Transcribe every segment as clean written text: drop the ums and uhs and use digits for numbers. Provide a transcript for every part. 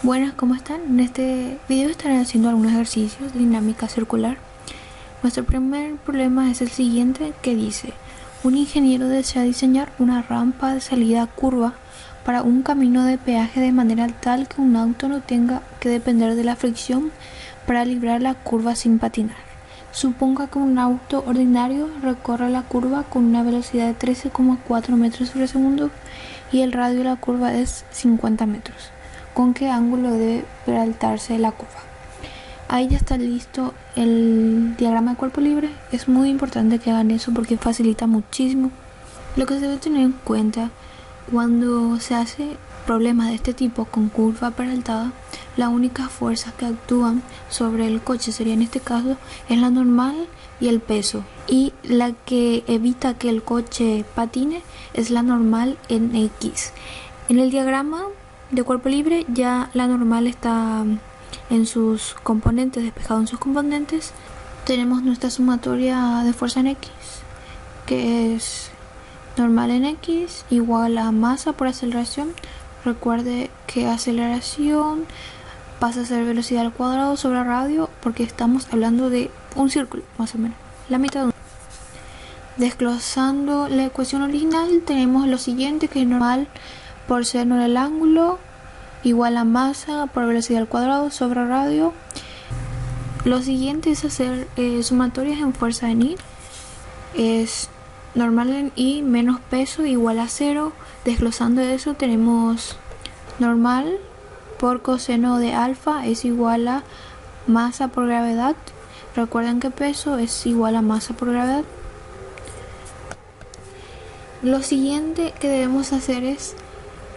Buenas, ¿cómo están? En este video estaré haciendo algunos ejercicios de dinámica circular. Nuestro primer problema es el siguiente, que dice: un ingeniero desea diseñar una rampa de salida curva para un camino de peaje de manera tal que un auto no tenga que depender de la fricción para librar la curva sin patinar. Suponga que un auto ordinario recorre la curva con una velocidad de 13,4 metros por segundo y el radio de la curva es 50 metros. ¿Con qué ángulo debe peraltarse la curva? Ahí ya está listo el diagrama de cuerpo libre. Es muy importante que hagan eso porque facilita muchísimo. Lo que se debe tener en cuenta cuando se hace problemas de este tipo con curva peraltada, la única fuerza que actúan sobre el coche sería, en este caso, es la normal y el peso, y la que evita que el coche patine es la normal en X. En el diagrama de cuerpo libre ya la normal está en sus componentes, despejado en sus componentes. Tenemos nuestra sumatoria de fuerza en X, que es normal en X igual a masa por aceleración. Recuerde que aceleración pasa a ser velocidad al cuadrado sobre radio, porque estamos hablando de un círculo, más o menos, la mitad de un. Desglosando la ecuación original, tenemos lo siguiente, que es normal por seno del ángulo igual a masa por velocidad al cuadrado sobre radio. Lo siguiente es hacer sumatorias en fuerza en I. Es normal en I menos peso igual a 0. Desglosando eso, tenemos normal por coseno de alfa es igual a masa por gravedad. Recuerden que peso es igual a masa por gravedad. Lo siguiente que debemos hacer es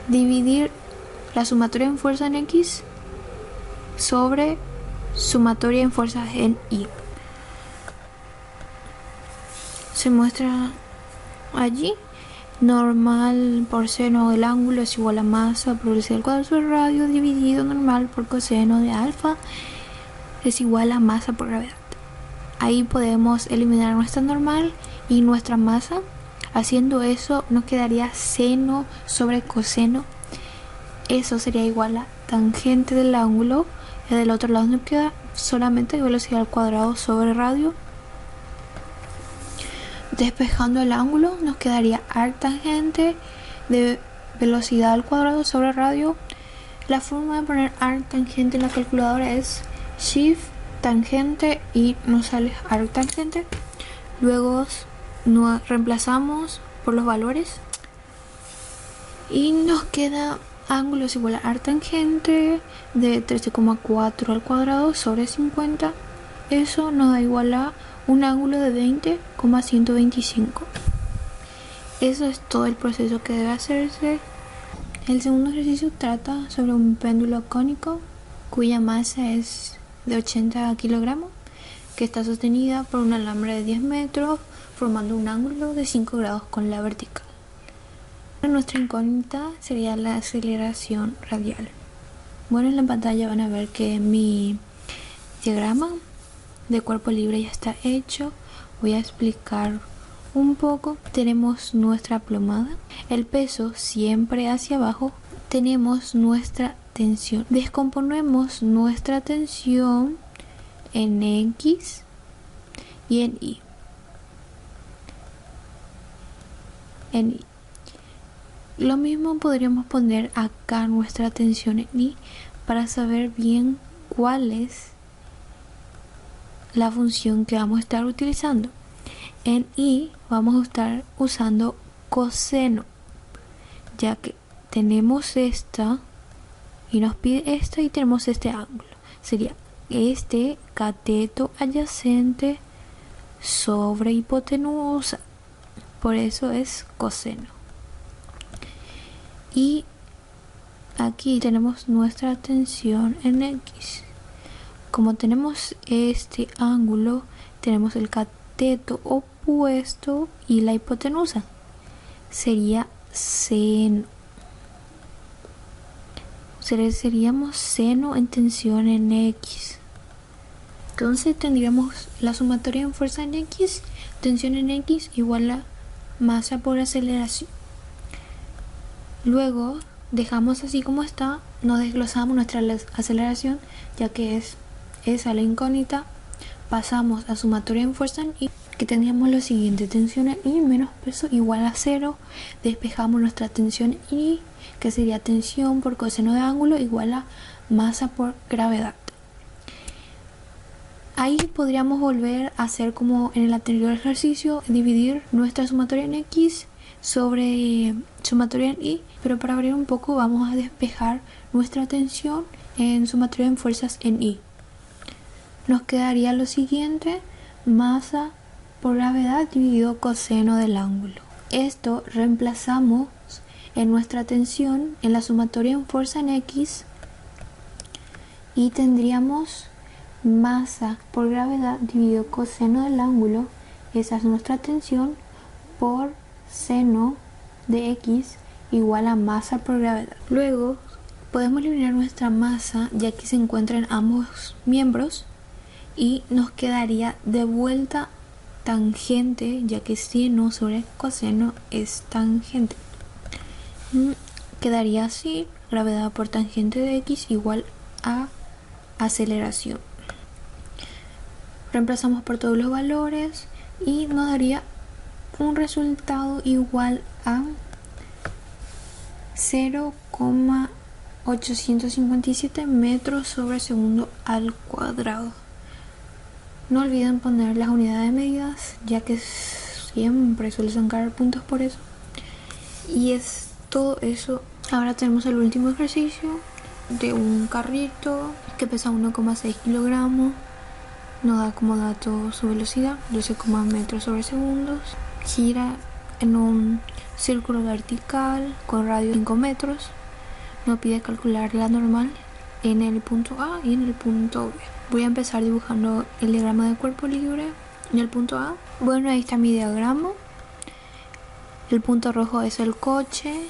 dividir la sumatoria en fuerza en X sobre sumatoria en fuerza en Y. Se muestra allí: normal por seno del ángulo es igual a masa por velocidad al cuadrado sobre radio, dividido normal por coseno de alfa es igual a masa por gravedad. Ahí podemos eliminar nuestra normal y nuestra masa. Haciendo eso nos quedaría seno sobre coseno. Eso sería igual a tangente del ángulo, y del otro lado nos queda solamente velocidad al cuadrado sobre radio. Despejando el ángulo nos quedaría arctangente de velocidad al cuadrado sobre radio. La forma de poner arctangente en la calculadora es shift tangente y nos sale arctangente. Luego nos reemplazamos por los valores y nos queda ángulo es igual a arctangente de 13,4 al cuadrado sobre 50. Eso nos da igual a un ángulo de 20,125. Eso es todo el proceso que debe hacerse. El segundo ejercicio trata sobre un péndulo cónico cuya masa es de 80 kilogramos, que está sostenida por un alambre de 10 metros formando un ángulo de 5 grados con la vertical. Nuestra incógnita sería la aceleración radial. Bueno, en la pantalla van a ver que mi diagrama de cuerpo libre ya está hecho. Voy a explicar un poco. Tenemos nuestra plomada, el peso siempre hacia abajo. Tenemos nuestra tensión. Descomponemos nuestra tensión en X y en Y. Lo mismo podríamos poner acá nuestra tensión en I para saber bien cuál es la función que vamos a estar utilizando. En I vamos a estar usando coseno, ya que tenemos esta y nos pide esta y tenemos este ángulo. Sería este cateto adyacente sobre hipotenusa. Por eso es coseno. Y aquí tenemos nuestra tensión en X. Como tenemos este ángulo, tenemos el cateto opuesto y la hipotenusa. Sería seno. Seríamos seno en tensión en X. Entonces tendríamos la sumatoria en fuerza en X, tensión en X igual a masa por aceleración. Luego dejamos así como está nos desglosamos nuestra aceleración, ya que es esa la incógnita. Pasamos a sumatoria en fuerza en I, que tendríamos lo siguiente: tensión en I menos peso igual a 0. Despejamos nuestra tensión en I, que sería tensión por coseno de ángulo igual a masa por gravedad. Ahí podríamos volver a hacer como en el anterior ejercicio, dividir nuestra sumatoria en X sobre sumatoria en Y, pero para variar un poco vamos a despejar nuestra tensión en sumatoria en fuerzas en Y. Nos quedaría lo siguiente: masa por gravedad dividido coseno del ángulo. Esto reemplazamos en nuestra tensión en la sumatoria en fuerza en X y tendríamos masa por gravedad dividido coseno del ángulo, esa es nuestra tensión, por seno de X igual a masa por gravedad. Luego podemos eliminar nuestra masa, ya que se encuentra en ambos miembros, y nos quedaría de vuelta tangente, ya que seno sobre coseno es tangente. Quedaría así: gravedad por tangente de X igual a aceleración. Reemplazamos por todos los valores y nos daría un resultado igual a 0,857 metros sobre segundo al cuadrado. No olviden poner las unidades de medidas, ya que siempre suelen sacar puntos por eso. Y es todo eso. Ahora tenemos el último ejercicio de un carrito que pesa 1,6 kilogramos. Nos da como dato su velocidad, 12, metros sobre segundos. Gira en un círculo vertical con radio 5 metros. Nos pide calcular la normal en el punto A y en el punto B. Voy a empezar dibujando el diagrama de cuerpo libre en el punto A. Bueno, ahí está mi diagrama. El punto rojo es el coche.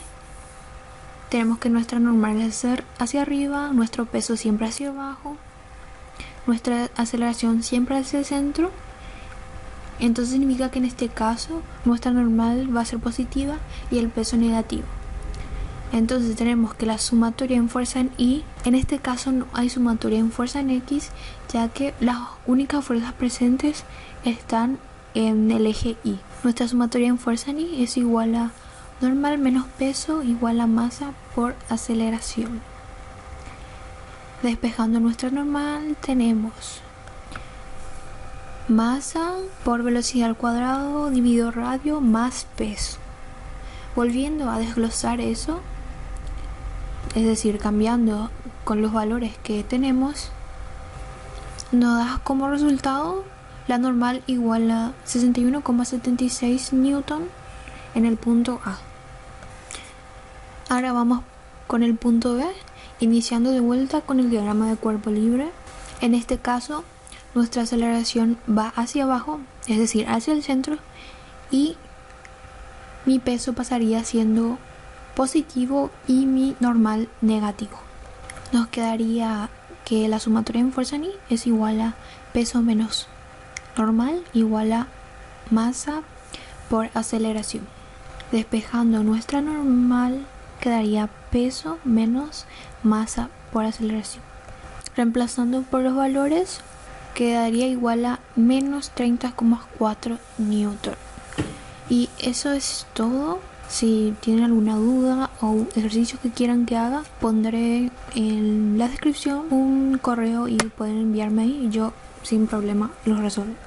Tenemos que nuestra normal es ser hacia arriba, nuestro peso siempre hacia abajo, nuestra aceleración siempre hacia el centro. Entonces significa que en este caso nuestra normal va a ser positiva y el peso negativo. Entonces tenemos que la sumatoria en fuerza en Y, en este caso no hay sumatoria en fuerza en X, ya que las únicas fuerzas presentes están en el eje Y. Nuestra sumatoria en fuerza en Y es igual a normal menos peso igual a masa por aceleración. Despejando nuestra normal tenemos masa por velocidad al cuadrado dividido radio más peso. Volviendo a desglosar eso, es decir, cambiando con los valores que tenemos, nos da como resultado la normal igual a 61,76 newton en el punto A. Ahora vamos con el punto B, iniciando de vuelta con el diagrama de cuerpo libre. En este caso, nuestra aceleración va hacia abajo, es decir, hacia el centro, y mi peso pasaría siendo positivo y mi normal negativo. Nos quedaría que la sumatoria en fuerza en Y es igual a peso menos normal igual a masa por aceleración. Despejando nuestra normal quedaría peso menos masa por aceleración. Reemplazando por los valores quedaría igual a menos 30,4 newton. Y eso es todo. Si tienen alguna duda o ejercicios que quieran que haga, pondré en la descripción un correo y pueden enviarme ahí y yo sin problema los resuelvo.